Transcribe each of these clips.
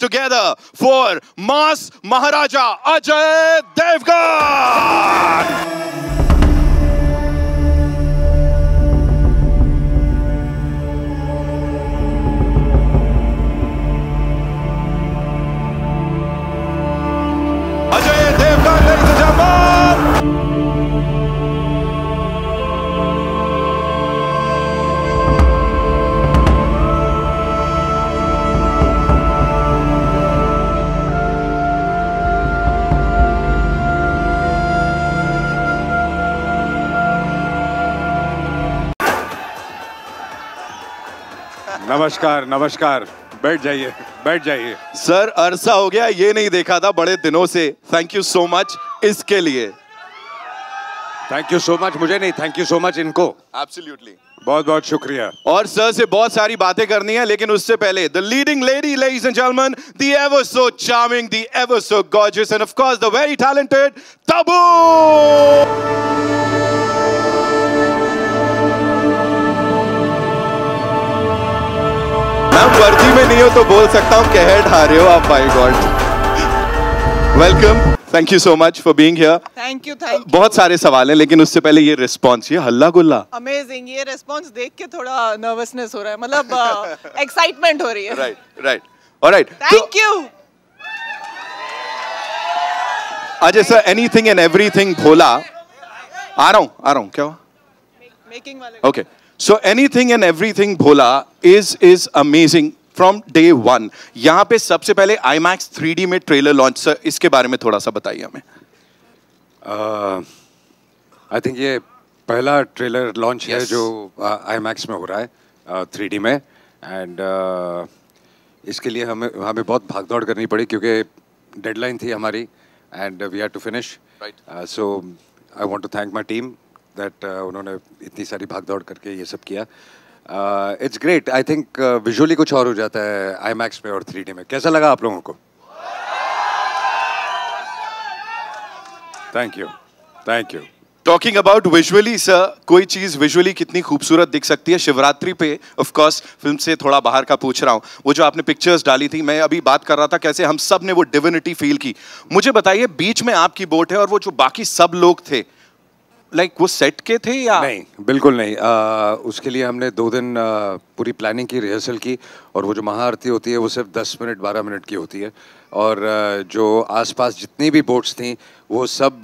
together for Mass Maharaja Ajay Devgan. Ajay Devgan, ladies and gentlemen. नमस्कार नमस्कार, बैठ जाइए बैठ जाइए। सर अरसा हो गया, ये नहीं देखा था बड़े दिनों से। थैंक यू सो मच इसके लिए। थैंक यू सो मच, मुझे नहीं, थैंक यू सो मच इनको। एब्सोल्युटली, बहुत बहुत शुक्रिया। और सर से बहुत सारी बातें करनी है, लेकिन उससे पहले the leading lady, ladies and gentleman, the ever so charming, the ever so gorgeous end of course the very talented Tabu. Ma'am वर्दी में नहीं हो तो बोल सकता हूँ, कहर ढा रहे हो आप। My God, welcome, thank you so much for being here. Thank you thank you. बहुत सारे सवाल हैं, लेकिन उससे पहले ये रिस्पॉन्स, ये हल्ला गुल्ला अमेजिंग। ये रिस्पॉन्स देख के थोड़ा नर्वसनेस हो रहा है, मतलब एक्साइटमेंट हो रही है। Right right, alright, thank you. Ajay sir, anything and everything Bholaa. आ रहा हूँ, क्या हुआ? मेकिंग वाले। Okay, so anything and everything Bholaa is amazing from day one. यहाँ पे सबसे पहले IMAX 3D में ट्रेलर लॉन्च, सर इसके बारे में थोड़ा सा बताइए हमें। आई थिंक ये पहला ट्रेलर लॉन्च है जो IMAX में हो रहा है 3D में। एंड इसके लिए हमें बहुत भागदौड़ करनी पड़ी क्योंकि डेडलाइन थी हमारी and we had to finish. So I want to thank my team that उन्होंने इतनी सारी भागदौड़ करके ये सब किया। It's great. I think visually कुछ और हो जाता है IMAX में और 3D में। कैसा लगा आप लोगों को? Thank you thank you. Talking about visually sir, कोई चीज विजुअली कितनी खूबसूरत दिख सकती है। शिवरात्रि पे ऑफ कोर्स, फिल्म से थोड़ा बाहर का पूछ रहा हूँ, वो जो आपने पिक्चर्स डाली थी, मैं अभी बात कर रहा था कैसे हम सब ने वो डिविनिटी फील की। मुझे बताइए, बीच में आपकी बोट है और वो जो बाकी सब लोग थे, लाइक वो सेट के थे या नहीं? बिल्कुल नहीं। उसके लिए हमने 2 दिन पूरी प्लानिंग की, रिहर्सल की, और वो जो महाआरती होती है वो सिर्फ 10 मिनट 12 मिनट की होती है। और जो आसपास जितनी भी बोट्स थी वो सब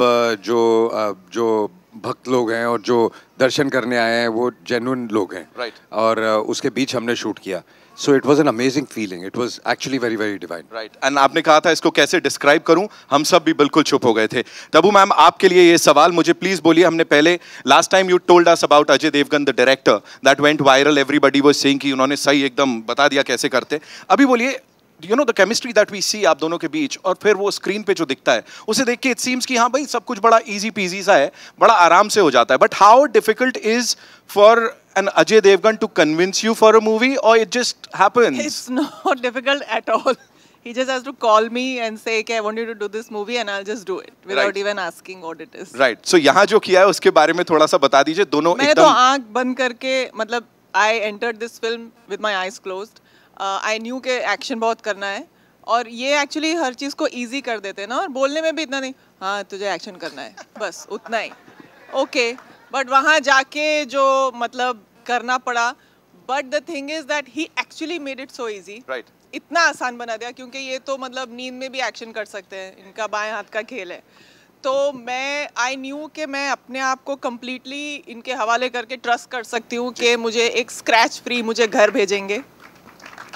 जो भक्त लोग हैं और जो दर्शन करने आए हैं वो जेन्युइन लोग हैं। राइट। और उसके बीच हमने शूट किया। So it was an amazing feeling. It was actually very very divine. Right. And आपने कहा था इसको कैसे डिस्क्राइब करूं, हम सब भी बिल्कुल चुप हो गए थे। तब्बू मैम, आपके लिए ये सवाल, मुझे प्लीज बोलिए, हमने पहले last time you told us about Ajay Devgan the director that went viral, everybody was saying कि उन्होंने सही एकदम बता दिया कैसे करते। अभी बोलिए, you know the chemistry that we see आप दोनों के बीच, और फिर वो स्क्रीन पे जो दिखता है उसे देख के इट सीम्स कि हाँ भाई सब कुछ बड़ा इजी पीजी सा है, बड़ा आराम से हो जाता है। But how difficult is for an Ajay Devgan to convince you for a movie, or it just happens? It's not difficult at all. He just has to call me and say, "Okay, I want you to do this movie," and I'll just do it without even asking what it is. Right. So यहाँ जो किया है उसके बारे में थोड़ा सा बता दीजिए। दोनों मैंने तो आँख बंद करके, मतलब I entered this film with my eyes closed. I knew कि एक्शन बहुत करना है, और ये एक्चुअली हर चीज़ को ईजी कर देते हैं ना, और बोलने में भी इतना नहीं, हाँ तुझे एक्शन करना है, बस उतना ही। ओके, बट वहाँ जाके जो मतलब करना पड़ा, but the thing is that he actually made it so easy. Right. इतना आसान बना दिया, क्योंकि ये तो मतलब नींद में भी एक्शन कर सकते हैं, इनका बाएं हाथ का खेल है। तो मैं आई न्यू कि मैं अपने आप को कम्प्लीटली इनके हवाले करके ट्रस्ट कर सकती हूँ कि मुझे एक स्क्रैच फ्री मुझे घर भेजेंगे,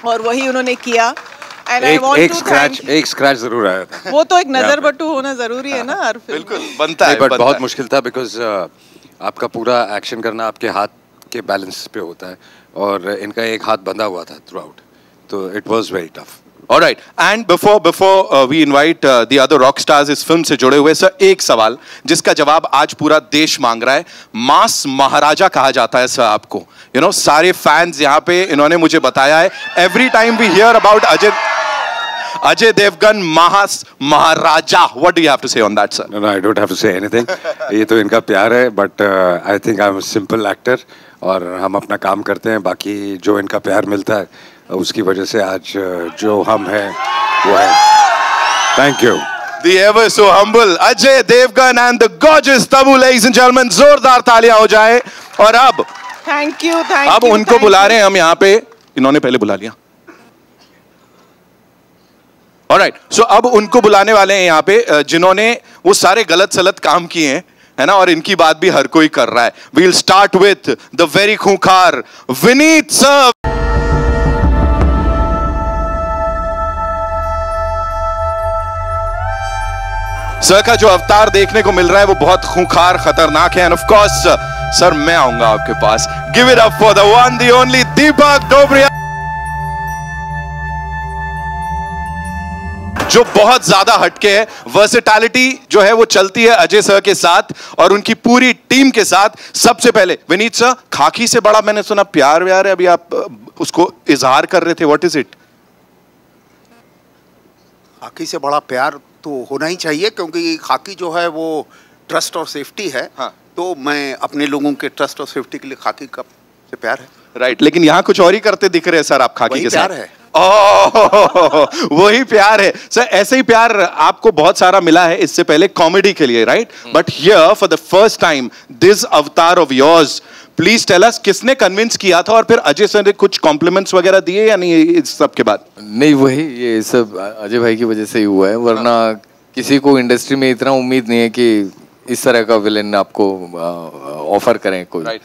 और वही उन्होंने किया। And एक स्क्रैच जरूर आया था। वो तो एक नजर बट्टू होना जरूरी है ना हर फिल्म। बिल्कुल बनता है, बट बहुत मुश्किल था बिकॉज आपका पूरा एक्शन करना आपके हाथ के बैलेंस पे होता है, और इनका एक हाथ बंधा हुआ था थ्रू आउट, तो it was very tough. Alright, and before we invite the other rock stars इस फिल्म से जुड़े हुए, सर एक सवाल जिसका जवाब आज पूरा देश मांग रहा है। मास महाराजा कहा जाता है सर आपको, you know, सारे फैंस यहाँ पे, इन्होंने मुझे बताया है, every time we hear about Ajay Devgan Maharaja, what do you have to say on that, sir? No, I don't have to say anything. ये तो इनका प्यार है, but I think I'm a simple actor, और हम अपना काम करते हैं, बाकी जो इनका प्यार मिलता है उसकी वजह से आज जो हम हैं वो है। Thank you. The ever so humble Ajay Devgan and the gorgeous Tabu, ladies and gentlemen, जोरदार तालियां हो जाए। और अब थैंक यू अब उनको बुला रहे हैं हम यहाँ पे, इन्होंने पहले बुला लिया। ऑलराइट, सो अब उनको बुलाने वाले हैं यहाँ पे जिन्होंने वो सारे गलत सलत काम किए हैं, है ना, और इनकी बात भी हर कोई कर रहा है। We'll start with the very खूंखार विनीत सर। सर का जो अवतार देखने को मिल रहा है वो बहुत खूंखार, खतरनाक है। एंड ऑफ कोर्स सर मैं आऊंगा आपके पास। Give it up for the one the only Deepak Dobariya, जो बहुत ज्यादा हटके है। वर्सेटैलिटी जो है वो चलती है अजय सर के साथ और उनकी पूरी टीम के साथ। सबसे पहले विनीत सर, खाकी से बड़ा मैंने सुना प्यार व्यार है, अभी आप उसको इजहार कर रहे थे, व्हाट इज इट? खाकी से बड़ा प्यार तो होना ही चाहिए, क्योंकि खाकी जो है वो ट्रस्ट और सेफ्टी है। हाँ। तो मैं अपने लोगों के ट्रस्ट और सेफ्टी के लिए खाकी का से प्यार है। राइट, लेकिन यहाँ कुछ और ही करते दिख रहे हैं सर आप खाकी के साथ। प्यार है। ओह, वही प्यार है सर। ऐसे ही प्यार आपको बहुत सारा मिला है इससे पहले कॉमेडी के लिए, right? But here for the first time this avatar of yours, please tell us, किसने कन्विंस किया था और फिर अजय सर ने कुछ कॉम्प्लीमेंट्स वगैरह दिए या नहीं इस सब के बाद? नहीं, वही ये सब अजय भाई की वजह से ही हुआ है, वरना किसी को इंडस्ट्री में इतना उम्मीद नहीं है कि इस तरह का विलेन आपको ऑफर करें कोई। Right.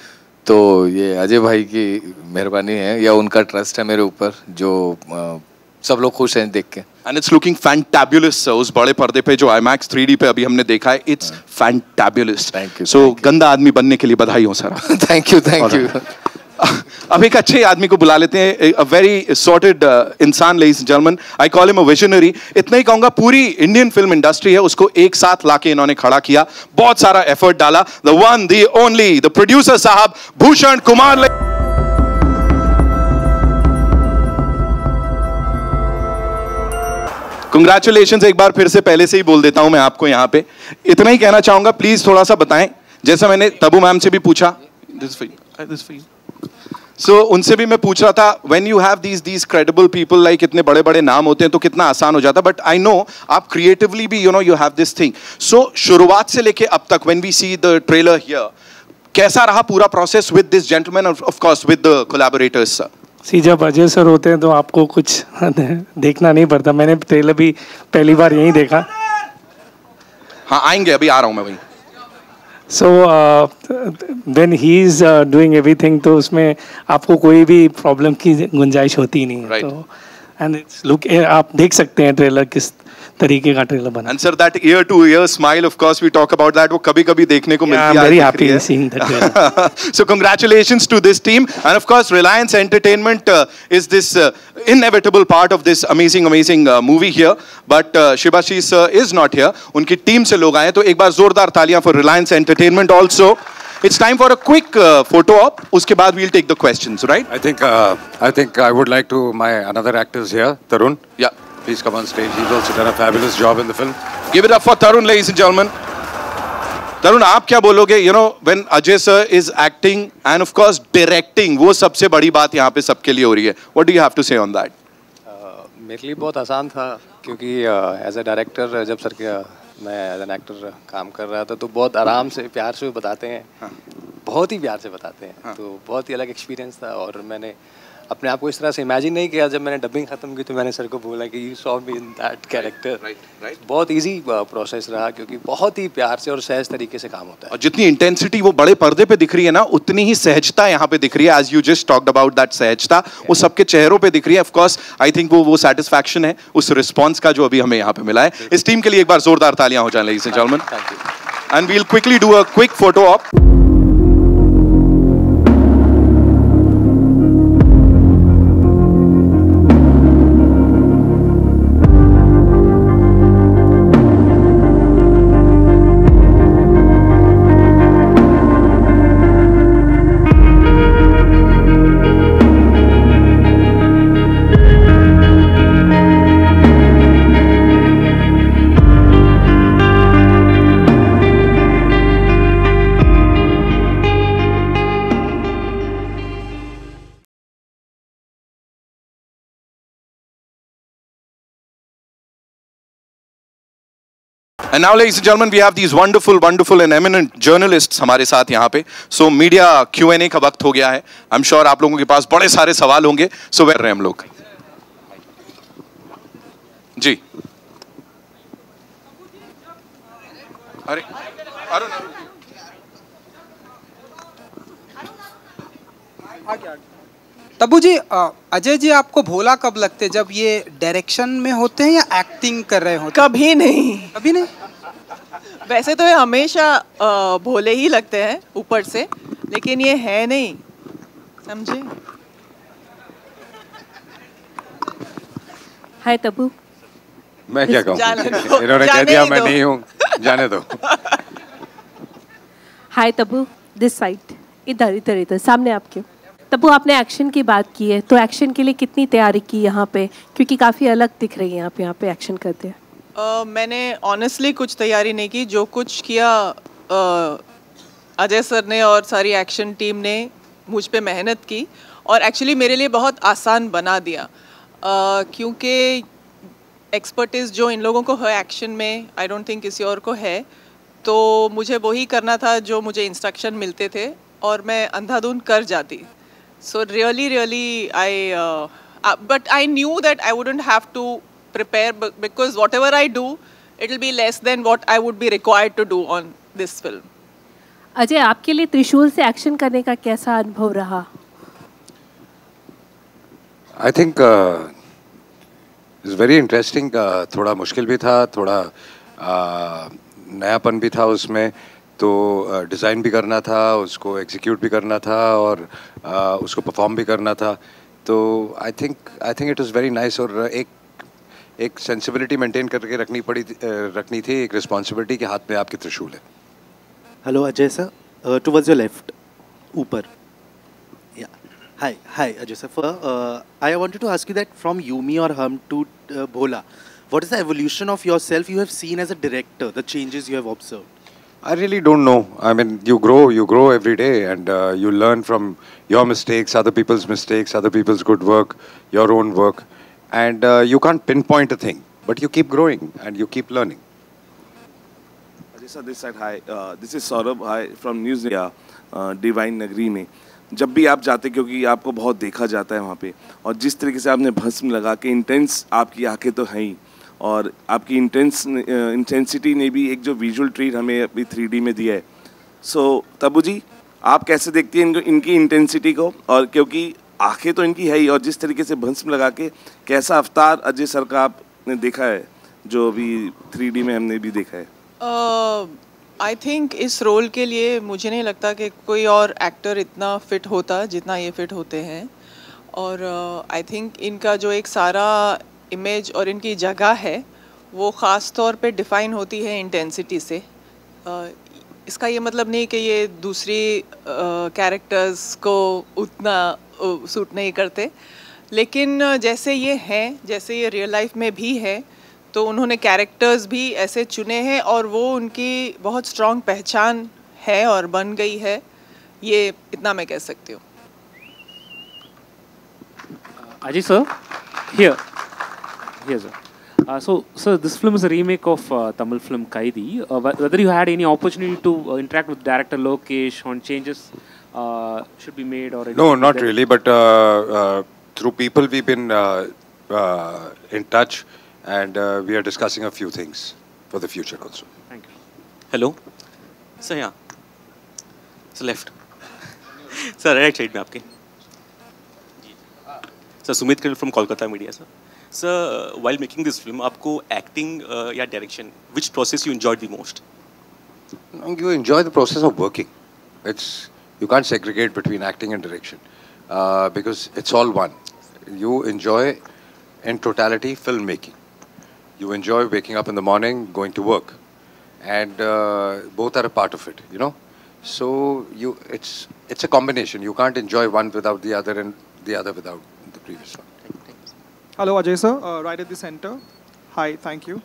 तो ये अजय भाई की मेहरबानी है या उनका ट्रस्ट है मेरे ऊपर, जो सब लोग खुश हैं देख के। एंड इट्स लुकिंग फैंटाबुलस उस बड़े पर्दे पे जो IMAX 3D पे अभी हमने देखा है, it's fantabulous. Thank you. So गंदा आदमी बनने के लिए बधाई हो sir. Thank you, thank you. अब एक अच्छे आदमी को बुला लेते हैं, अ वेरी सॉर्टेड इंसान, ladies and gentleman, I call him a visionary. इतना ही कहूंगा, पूरी इंडियन फिल्म इंडस्ट्री है उसको एक साथ लाके इन्होंने खड़ा किया, बहुत सारा एफर्ट डाला। The one the only the producer साहब भूषण कुमार। कंग्रेचुलेशंस एक बार फिर से, पहले से ही बोल देता हूं मैं आपको यहाँ पे। इतना ही कहना चाहूंगा, प्लीज थोड़ा सा बताएं, जैसा मैंने तबू मैम से भी पूछा, सो उनसे भी मैं पूछ रहा था, when you have these credible people, like इतने बड़े बड़े नाम होते हैं तो कितना आसान हो जाता, बट आई नो आप क्रिएटिवली भी you have this thing. So शुरुआत से लेके अब तक, when we see the trailer here, कैसा रहा पूरा process with this gentleman, of course with the collaborators? See, जब अजय सर होते हैं तो आपको कुछ देखना नहीं पड़ता। मैंने ट्रेलर भी पहली बार यहीं देखा। हाँ आएंगे, अभी आ रहा हूँ मैं वहीं। So when he is doing everything, तो उसमें आपको कोई भी प्रॉब्लम की गुंजाइश होती ही नहीं है। Right. तो एंड इट्स लुक, आप देख सकते हैं ट्रेलर किस तरीके का ट्रेलर बना। And sir, that ear to ear smile, of course we talk about that, वो कभी-कभी देखने को मिलती है। I'm very happy in seeing that trailer. So congratulations to this team, and of course Reliance Entertainment is this inevitable part of this amazing movie here, but Shibashish sir is not here. उनकी team से लोग आए, तो एक बार जोरदार तालियां for Reliance Entertainment also. It's time for a quick photo op. उसके बाद we'll take the questions, right? I think I would like to my another actors here, Tarun. Yeah. Please come on stage. He's also done a fabulous job in the film. Give it up for Tarun, ladies and gentlemen. Tarun, आप क्या बोलोगे? You know, when Ajay sir is acting and of course directing, वो सबसे बड़ी बात यहाँ पे सबके लिए हो रही है. What do you have to say on that? मेरे लिए बहुत आसान था, क्योंकि एज अ डायरेक्टर जब सर के मैं एज एन एक्टर काम कर रहा था, तो बहुत आराम से प्यार से बताते हैं। हाँ। बहुत ही प्यार से बताते हैं। हाँ। तो बहुत ही अलग एक्सपीरियंस था, और मैंने अपने आप को इस तरह से इमेजिन नहीं किया। जब मैंने डबिंग खत्म की तो मैंने सर को बोला कि you saw me in that character. Right. बहुत इजी प्रोसेस रहा, क्योंकि बहुत ही प्यार से और सहज तरीके से काम होता है। और जितनी इंटेंसिटी वो बड़े पर्दे पे दिख रही है ना, उतनी ही सहजता यहाँ पे दिख रही है। As you just talked about that सहजता, वो सबके चेहरों पे दिख रही है। ऑफ कोर्स आई थिंक वो सेटिस्फैक्शन है उस रिस्पॉन्स का जो अभी हमें यहाँ पे मिला है। इस टीम के लिए एक बार जोरदार तालियां हो जाएं, ladies and gentleman. Thank you. And we'll quickly do a quick photo op. And now, ladies and gentlemen, we have these wonderful, wonderful and eminent journalists हमारे साथ यहाँ पे. So media Q&A का वक्त हो गया है. I'm sure आप लोगों के पास बड़े सारे सवाल होंगे. So where रहे हम लोग? जी. अरे, अरुण. तब्बू जी, अजय जी आपको भोला कब लगते, जब ये डायरेक्शन में होते हैं या एक्टिंग कर रहे होते हैं? कभी नहीं. कभी नहीं. वैसे तो ये हमेशा भोले ही लगते हैं ऊपर से, लेकिन ये है नहीं, समझे? हाय तब्बू. मैं क्या कहूँ, जाने दो, इन्होंने कह जाने दिया ही मैं दो. नहीं हूँ, जाने दो. हाय तब्बू, दिस साइड. इधर इधर इधर सामने आपके. तब्बू, आपने एक्शन की बात की है, तो एक्शन के लिए कितनी तैयारी की यहाँ पे, क्योंकि काफ़ी अलग दिख रही है आप यहाँ पे एक्शन करते हैं. मैंने ऑनेस्टली कुछ तैयारी नहीं की. जो कुछ किया अजय सर ने और सारी एक्शन टीम ने मुझ पे मेहनत की, और एक्चुअली मेरे लिए बहुत आसान बना दिया, क्योंकि एक्सपर्टीज़ जो इन लोगों को है एक्शन में, आई डोंट थिंक किसी और को है. तो मुझे वही करना था जो मुझे इंस्ट्रक्शन मिलते थे, और मैं अंधाधुंध कर जाती. So really, but I knew that I wouldn't have to prepare, because whatever I do, it will be less than what I would be required to do on this film. Ajay, आपके लिए त्रिशूल से एक्शन करने का कैसा अनुभव रहा? I think it's very interesting. थोड़ा मुश्किल भी था, थोड़ा नयापन भी था उसमें. तो डिज़ाइन भी करना था, उसको एग्जीक्यूट भी करना था, और उसको परफॉर्म भी करना था. तो I think it was very nice. और एक सेंसिबिलिटी मेंटेन करके रखनी थी, एक रिस्पॉन्सिबिलिटी के हाथ में आपके त्रिशूल है. Hello Ajay sir, towards your left, ऊपर. Hi Ajay sir, I wanted to ask you that from you me और हम to Bholaa, what is the evolution of yourself you have seen as a director, the changes you have observed? I really don't know. I mean, you grow every day, and you learn from your mistakes, other people's mistakes, other people's good work, your own work, and you can't pinpoint a thing, but you keep growing and you keep learning. Ajay sir, this side, hi. This is Saurabh, hi, from News India, Divine Nagri में. जब भी आप जाते, क्योंकि आपको बहुत देखा जाता है वहाँ पे, और जिस तरीके से आपने भस्म लगा के, इंटेंस आपकी आंखें तो हैं ही, और आपकी इंटेंसिटी ने भी एक जो विजुअल ट्रीट हमें अभी 3D में दिया है. सो तब्बू जी, आप कैसे देखती हैं इनकी इंटेंसिटी को? और क्योंकि आंखें तो इनकी है ही, और जिस तरीके से भस्म lगा के, कैसा अवतार अजय सर का आपने देखा है, जो अभी 3D में हमने भी देखा है? आई थिंक इस रोल के लिए मुझे नहीं लगता कि कोई और एक्टर इतना फिट होता जितना ये फिट होते हैं. और आई थिंक इनका जो एक सारा इमेज और इनकी जगह है, वो ख़ास तौर पे डिफ़ाइन होती है इंटेंसिटी से. इसका ये मतलब नहीं कि ये दूसरी कैरेक्टर्स को उतना सूट नहीं करते, लेकिन जैसे ये हैं, जैसे ये रियल लाइफ में भी है, तो उन्होंने कैरेक्टर्स भी ऐसे चुने हैं, और वो उनकी बहुत स्ट्रॉन्ग पहचान है और बन गई है. ये इतना मैं कह सकती हूँ. Ajay sir, here sir. So this film is a remake of Tamil film Kaidi. Whether you had any opportunity to interact with director Lokesh on changes should be made or no, not really, but through people we've been in touch, and we are discussing a few things for the future also. Thank you. Hello, sir. Yeah, sir, left. Sir, right side में आपके. Sir, Sumit Kiran from Kolkata Media, sir. Sir, while making this film, आपको acting या direction, which process you enjoyed the most? You enjoy the process of working. You can't segregate between acting and direction because it's all one. You enjoy in totality filmmaking. You enjoy waking up in the morning, going to work, and both are a part of it. You know, so it's a combination. You can't enjoy one without the other, and the other without the previous one. Hello, Ajay sir, right at the center. Hi, thank you.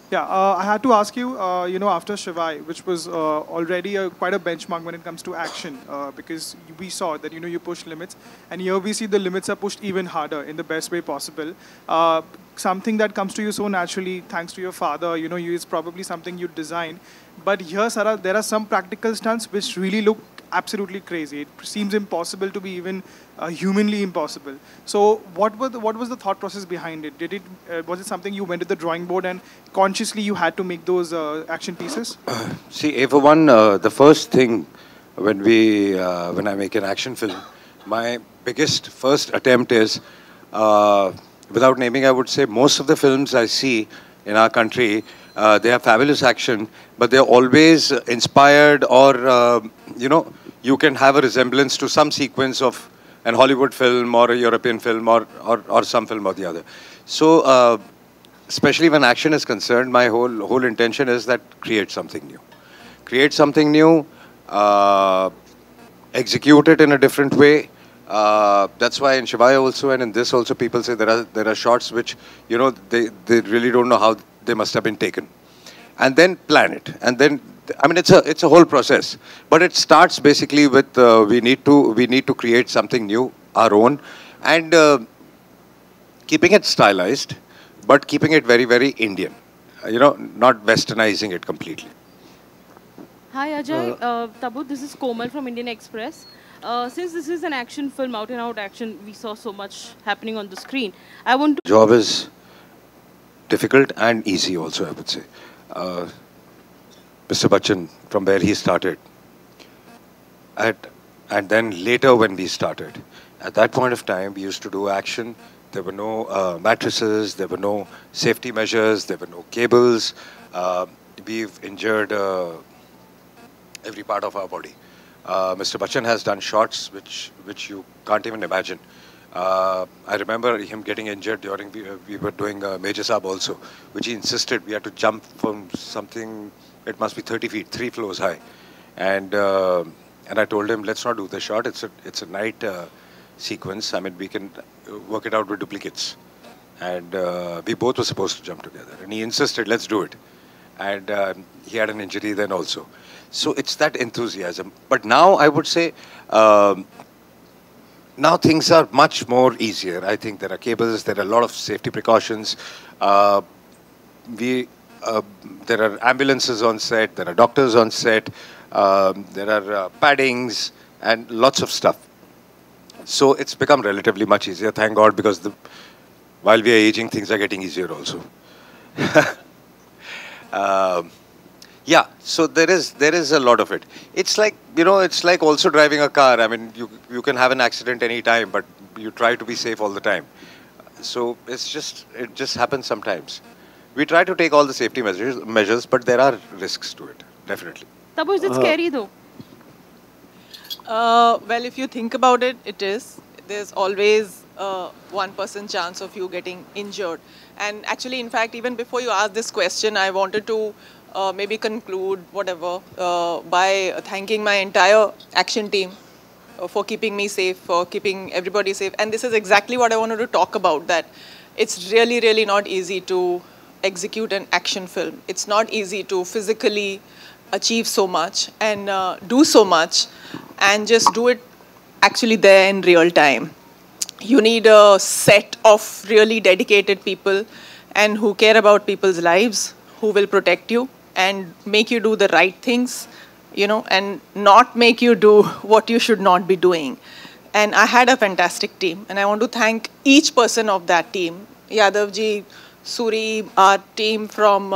Yeah, I had to ask you, after Shivai, which was already quite a benchmark when it comes to action, because we saw that, you push limits, and here we see the limits are pushed even harder in the best way possible. Something that comes to you so naturally, thanks to your father, it's probably something you designed. But here, Sarah, there are some practical stunts which really look absolutely crazy. It seems impossible to be even humanly impossible. So what was the thought process behind it? Was it something you went to the drawing board and consciously you had to make those action pieces? See, for one, the first thing when I make an action film, my first attempt is, without naming, I would say most of the films I see in our country, they have fabulous action, but they're always inspired or, you can have a resemblance to some sequence of an Hollywood film or a European film or some film or the other. So, especially when action is concerned, my whole intention is that create something new. Create something new, execute it in a different way. That's why in Shivaya also and in this also people say there are shots which, they really don't know how they must have been taken. And then plan it. And then, I mean, it's a whole process. But it starts basically with we need to create something new, our own, and keeping it stylized, but keeping it very, very Indian. Not westernizing it completely. Hi Ajay, Tabu, this is Komal from Indian Express. Since this is an action film, out and out action, we saw so much happening on the screen. I want to... Job is difficult and easy also, I would say. Mr. Bachchan, from where he started, and then later when we started, at that point of time, we used to do action. There were no mattresses, there were no safety measures, there were no cables. We've injured every part of our body. Mr. Bachchan has done shots which you can't even imagine. I remember him getting injured during we were doing Major Saab also, which he insisted we had to jump from something, it must be 30 feet, 3 floors high. And I told him, let's not do the shot, it's a night sequence. I mean, we can work it out with duplicates. And we both were supposed to jump together. And he insisted, let's do it. And he had an injury then also. So it's that enthusiasm. But now I would say, now things are much more easier. I think there are cables, there are a lot of safety precautions. There are ambulances on set, there are doctors on set, there are paddings and lots of stuff. So it's become relatively much easier, thank God, because while we are aging, things are getting easier also. Yeah, so there is a lot of it. It's like, it's like also driving a car. I mean, you can have an accident any time, but you try to be safe all the time. So it just happens sometimes. We try to take all the safety measures, but there are risks to it, definitely. Tabu, is it scary though? Well, if you think about it, it is. There's always 1% chance of you getting injured. And actually, in fact, even before you asked this question, I wanted to maybe conclude whatever by thanking my entire action team for keeping me safe, for keeping everybody safe. And this is exactly what I wanted to talk about, that it's really, really not easy to execute an action film. It's not easy to physically achieve so much and do so much and just do it actually there in real time. You need a set of really dedicated people and who care about people's lives, who will protect you and make you do the right things, and not make you do what you should not be doing. And I had a fantastic team, and I want to thank each person of that team. Yadavji, Suri, our team from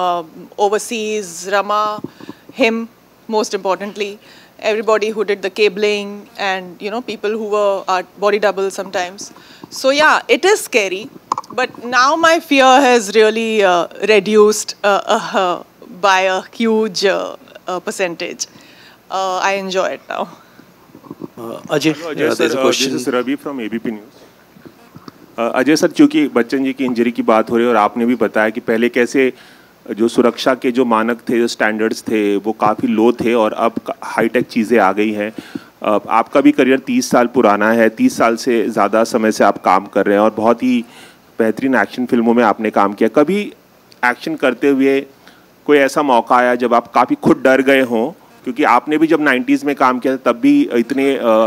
overseas, Rama, him, most importantly, everybody who did the cabling, and people who were our body doubles sometimes. So yeah, it is scary, but now my fear has really reduced by a huge percentage. I enjoy it now. Ajay, there's a question. This is Ravi from ABP News. Ajay sir, चूँकि बच्चन जी की injury की बात हो रही है और आपने भी बताया कि पहले कैसे जो सुरक्षा के जो मानक थे, जो स्टैंडर्ड्स थे, वो काफ़ी लो थे और अब हाईटेक चीज़ें आ गई हैं. आपका भी करियर 30 साल पुराना है, 30 साल से ज़्यादा समय से आप काम कर रहे हैं और बहुत ही बेहतरीन एक्शन फिल्मों में आपने काम किया. कभी एक्शन करते हुए कोई ऐसा मौका आया जब आप काफ़ी खुद डर गए हों, क्योंकि आपने भी जब 90s में काम किया तब भी इतने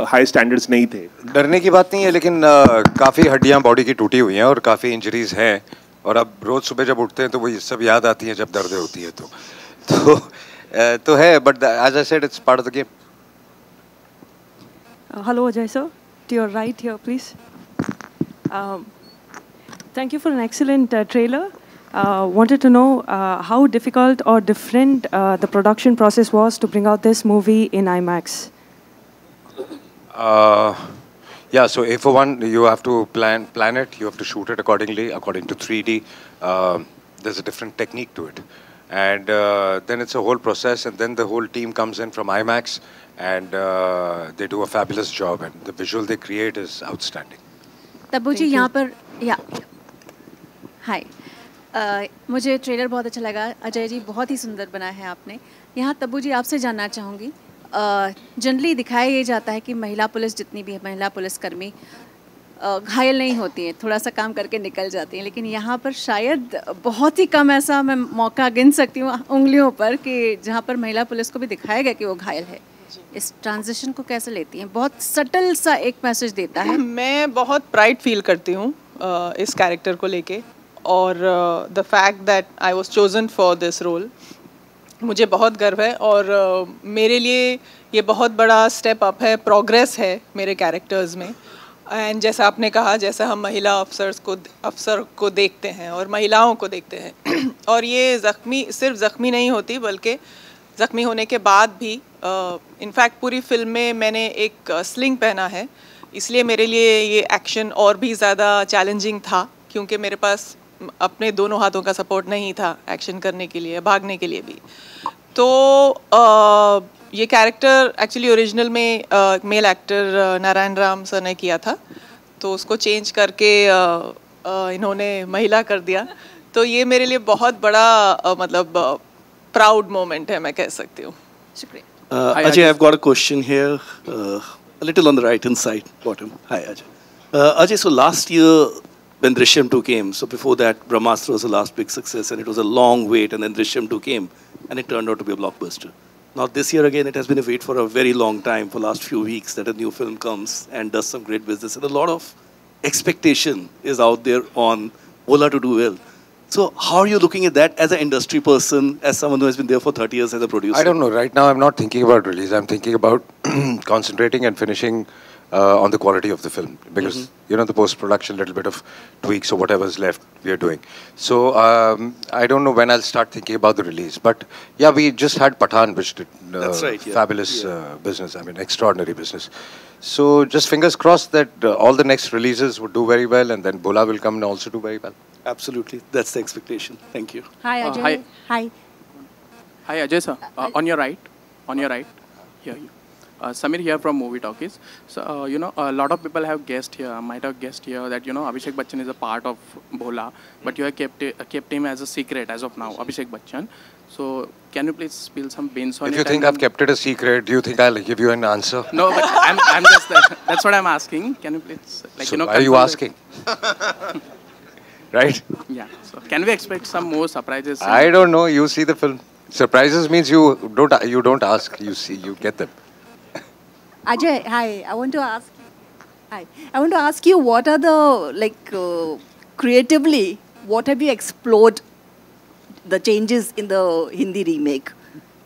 हाई स्टैंडर्ड्स नहीं थे? डरने की बात नहीं है, लेकिन काफ़ी हड्डियां बॉडी की टूटी हुई हैं और काफ़ी इंजरीज हैं, और अब रोज़ सुबह जब उठते हैं तो वो ये सब याद आती हैं जब दर्द होती है तो है, but as I said it's part of the game. Hello, Ajay sir. To your right here, please. Thank you for an excellent trailer. Wanted to know how difficult or different the production process was to bring out this movie in IMAX. Yeah, so A for one, you have to plan it. You have to shoot it according to 3D. There's a different technique to it, and then it's a whole process. And then the whole team comes in from IMAX, and they do a fabulous job. And the visual they create is outstanding. Tabu ji यहाँ पर या हाय, मुझे trailer बहुत अच्छा लगा. अजय जी बहुत ही सुंदर बनाया है आपने. यहाँ तब्बू जी आपसे जानना चाहूँगी, जनरली दिखाया ये जाता है कि महिला पुलिस, जितनी भी महिला पुलिसकर्मी घायल नहीं होती हैं, थोड़ा सा काम करके निकल जाती हैं, लेकिन यहाँ पर शायद बहुत ही कम ऐसा मैं मौका गिन सकती हूँ उंगलियों पर कि जहाँ पर महिला पुलिस को भी दिखाया गया कि वो घायल है. इस ट्रांजिशन को कैसे लेती हैं? बहुत सटल सा एक मैसेज देता है. मैं बहुत प्राइड फील करती हूँ इस कैरेक्टर को लेके, और the fact that I was chosen for this role, मुझे बहुत गर्व है. और मेरे लिए ये बहुत बड़ा स्टेप अप है, प्रोग्रेस है मेरे कैरेक्टर्स में. एंड जैसा आपने कहा, जैसा हम महिला अफसर को देखते हैं और महिलाओं को देखते हैं और ये सिर्फ ज़ख्मी नहीं होती, बल्कि ज़ख्मी होने के बाद भी इनफैक्ट पूरी फिल्म में मैंने एक स्लिंग पहना है, इसलिए मेरे लिए ये एक्शन और भी ज़्यादा चैलेंजिंग था, क्योंकि मेरे पास अपने दोनों हाथों का सपोर्ट नहीं था एक्शन करने के लिए, भागने के लिए भी. तो ये कैरेक्टर एक्चुअली ओरिजिनल में male actor Narayan Ram sir ने किया था, तो उसको चेंज करके इन्होंने महिला कर दिया. तो ये मेरे लिए बहुत बड़ा मतलब प्राउड मोमेंट है, मैं कह सकती हूँ. शुक्रिया. Ajay, I've got a question here, a little on the right hand side, bottom. Hi, Ajay. Ajay, so last year when Drishyam 2 came, so before that Brahmastra was the last big success, and it was a long wait, and then Drishyam 2 came, and it turned out to be a blockbuster. Now this year again, it has been a wait for a very long time, for last few weeks, that a new film comes and does some great business, and a lot of expectation is out there on Bhola to do well. So how are you looking at that as an industry person, as someone who has been there for 30 years as a producer? I don't know. Right now, I'm not thinking about release. I'm thinking about concentrating and finishing on the quality of the film, because you know, the post-production, little bit of tweaks or whatever's left, we are doing. So I don't know when I'll start thinking about the release. But yeah, we just had Pathaan, which did That's right, yeah. fabulous business. I mean, extraordinary business. So just fingers crossed that all the next releases would do very well, and then Bhola will come and also do very well. Absolutely, that's the expectation. Thank you. Hi, Ajay. Hi. Hi, Ajay sir. On your right, here you. Samir here from Movie Talkies. So, you know, a lot of people have guessed here, might have guessed here that, you know, Abhishek Bachchan is a part of Bhola, but you have kept him as a secret as of now, Abhishek Bachchan. So, can you please spill some beans on it? If you think I've kept it a secret, do you think I'll give you an answer? No, but I'm just, that's what I'm asking. Can you please, like, so you know, why are you asking? Right? Yeah. So, can we expect some more surprises? I don't know. You see the film. Surprises means you don't ask. You see, you get them. Ajay, hi. I want to ask you, what are the, like, creatively, what have you explored the changes in the Hindi remake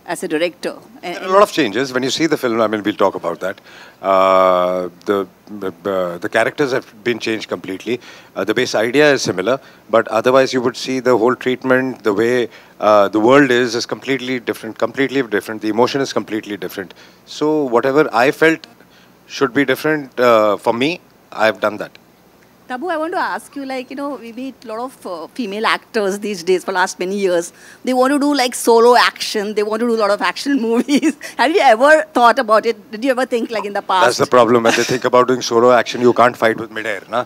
as a director? There are a lot of changes. When you see the film, I mean, we'll talk about that. The characters have been changed completely. The base idea is similar, but otherwise you would see the whole treatment, the way the world is completely different, The emotion is completely different. So whatever I felt should be different for me, I've done that. Tabu, I want to ask you, like, you know, we meet a lot of female actors these days for last many years. They want to do like solo action. They want to do a lot of action movies. Have you ever thought about it? Did you ever think, like, in the past? That's the problem. When they think about doing solo action, you can't fight with mid-air, na?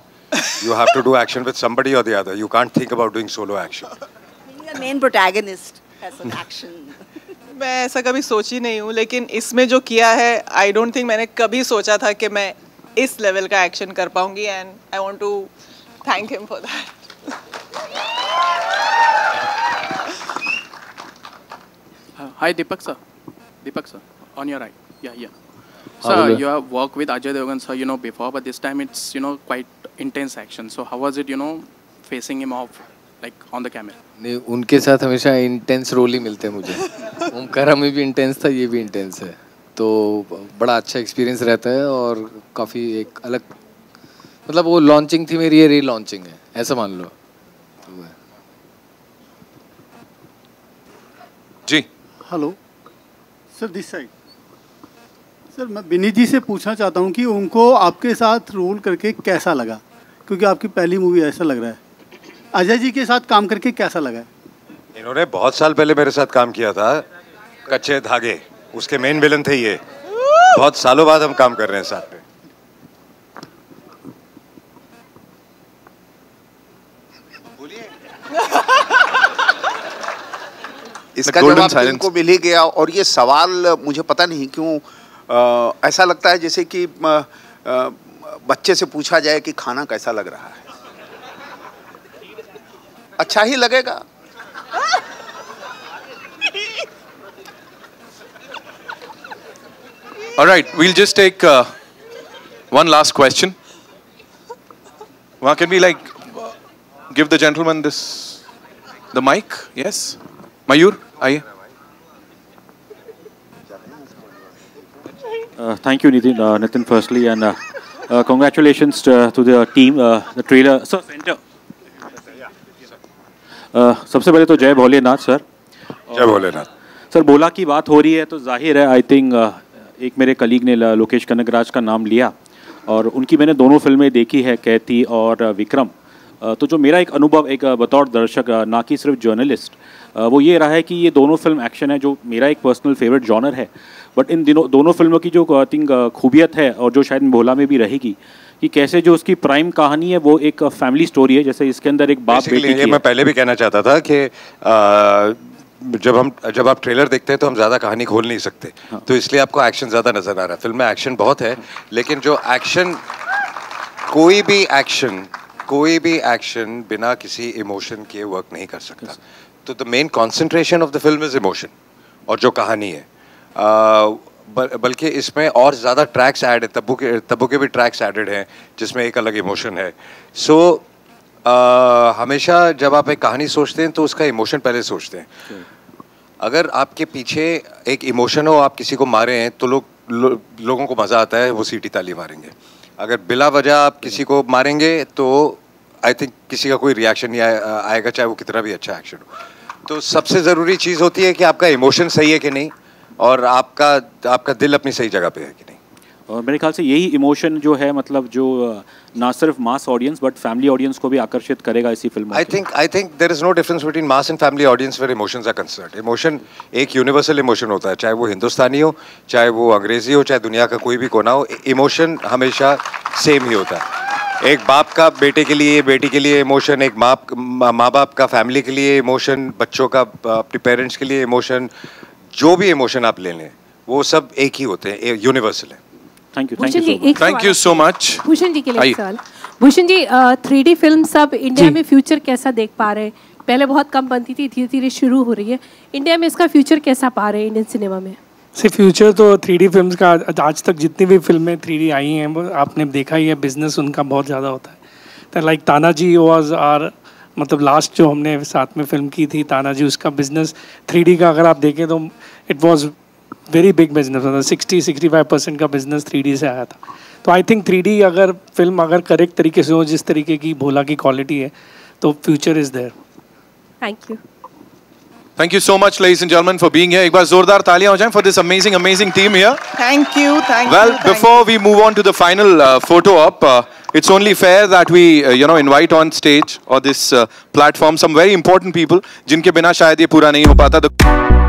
You have to do action with somebody or the other. You can't think about doing solo action. Being the main protagonist as an action. मैं ऐसा कभी सोची नहीं हूँ, लेकिन इसमें जो किया है, I don't think मैंने कभी सोचा था कि मैं इस लेवल का एक्शन कर पाऊंगी, and I want to thank him for that. Hi, Deepak sir. Deepak sir, on your right. Yeah. Sir, you have worked with Ajay Devgan sir, before, but this time it's, quite intense action. So how was it, facing him off, like on the camera? नहीं, उनके साथ हमेशा intense role ही मिलते हैं मुझे. ओमकारा में भी intense था, ये भी इंटेंस है. तो बड़ा अच्छा एक्सपीरियंस रहता है और काफ़ी एक अलग, मतलब वो लॉन्चिंग थी मेरी, ये री लॉन्चिंग है, ऐसा मान लो. जी hello sir, this side. Sir मैं विनीत जी से पूछना चाहता हूँ कि उनको आपके साथ रोल करके कैसा लगा, क्योंकि आपकी पहली मूवी ऐसा लग रहा है. अजय जी के साथ काम करके कैसा लगा है? इन्होंने बहुत साल पहले मेरे साथ काम किया था, कच्चे धागे, उसके मेन विलन थे ये. बहुत सालों बाद हम काम कर रहे हैं साथ में. इसका जवाब इनको मिल ही गया. और ये सवाल मुझे पता नहीं क्यों ऐसा लगता है जैसे कि बच्चे से पूछा जाए कि खाना कैसा लग रहा है. अच्छा ही लगेगा. All right, we'll just take one last question. Can we give the gentleman the mic? Yes, Mayur, आइए. Thank you, Nitin, firstly, and congratulations to the team. The trailer, sir, center. सबसे पहले तो जय भोलेनाथ सर. जय Bholenath. Sir, बोला की बात हो रही है तो जाहिर है, आई थिंक एक मेरे कलीग ने लोकेश कनगराज का नाम लिया और उनकी मैंने दोनों फिल्में देखी है, कैथी और विक्रम. तो जो मेरा एक अनुभव एक बतौर दर्शक, ना कि सिर्फ जर्नलिस्ट, वो ये रहा है कि ये दोनों फिल्म एक्शन है, जो मेरा एक पर्सनल फेवरेट जॉनर है. बट इन दोनों फिल्मों की जो आई थिंक खूबियत है और जो शायद भोला में भी रहेगी, कि कैसे जो उसकी प्राइम कहानी है वो एक फैमिली स्टोरी है. जैसे इसके अंदर एक बाप बेटी की, मैं पहले भी कहना चाहता था कि जब आप ट्रेलर देखते हैं तो हम ज़्यादा कहानी खोल नहीं सकते. हाँ. तो इसलिए आपको एक्शन ज़्यादा नज़र आ रहा है. फिल्म में एक्शन बहुत है, लेकिन जो एक्शन, कोई भी एक्शन बिना किसी इमोशन के वर्क नहीं कर सकता. तो the main concentration of the film is emotion और जो कहानी है. बल्कि इसमें और ज़्यादा ट्रैक्स ऐड है, तब्बू के भी ट्रैक्स एडेड हैं जिसमें एक अलग इमोशन है. सो हमेशा जब आप एक कहानी सोचते हैं तो उसका इमोशन पहले सोचते हैं. अगर आपके पीछे एक इमोशन हो, आप किसी को मारे हैं तो लोगों को मज़ा आता है, वो सीटी ताली मारेंगे. अगर बिला वजह आप किसी को मारेंगे तो आई थिंक किसी का कोई रिएक्शन नहीं आएगा, चाहे वो कितना भी अच्छा एक्शन हो. तो सबसे ज़रूरी चीज़ होती है कि आपका इमोशन सही है कि नहीं और आपका दिल अपनी सही जगह पे है कि नहीं. और मेरे ख्याल से यही इमोशन जो है, मतलब जो ना सिर्फ mass audience but family audience को भी आकर्षित करेगा इसी फिल्म में. I think there is no difference between mass and family audience where emotions are concerned. Emotion एक यूनिवर्सल इमोशन होता है, चाहे वो हिंदुस्तानी हो, चाहे वो अंग्रेजी हो, चाहे दुनिया का कोई भी कोना हो. इमोशन हमेशा सेम ही होता है. एक बाप का बेटे के लिए, बेटी के लिए इमोशन, एक माँ बाप का फैमिली के लिए इमोशन, बच्चों का अपने पेरेंट्स के लिए इमोशन, जो भी इमोशन आप ले लें वो सब एक ही होते हैं, यूनिवर्सल है. Thank you so much. Bhushan ji के लिए एक सवाल. भूषण जी, 3D फिल्म सब इंडिया में फ्यूचर कैसा देख पा रहे हैं? पहले बहुत कम बनती थी, धीरे धीरे शुरू हो रही है. इंडिया में इसका फ्यूचर कैसा पा रहे हैं इंडियन सिनेमा में? फ्यूचर तो 3D फिल्म्स का, आज तक जितनी भी फिल्में 3D आई हैं वो आपने देखा ही है, बिजनेस उनका बहुत ज़्यादा होता है. तो लाइक तानाजी वाज आर, मतलब लास्ट जो हमने साथ में फिल्म की थी तानाजी, उसका बिजनेस 3D का अगर आप देखें तो it was very big business. मतलब 60-65% का बिजनेस 3D से आया था. तो आई थिंक 3D अगर फिल्म अगर करेक्ट तरीके से हो, जिस तरीके की भोला की क्वालिटी है, तो future is there. Thank you. Thank you so much, ladies and gentlemen, for being here. एक बार जोरदार तालियां हो जाएं for this amazing team here. Thank you. Well, before we move on to the final photo op, it's only fair that we, invite on stage or this platform some very important people, जिनके बिना शायद ये पूरा नहीं हो पाता.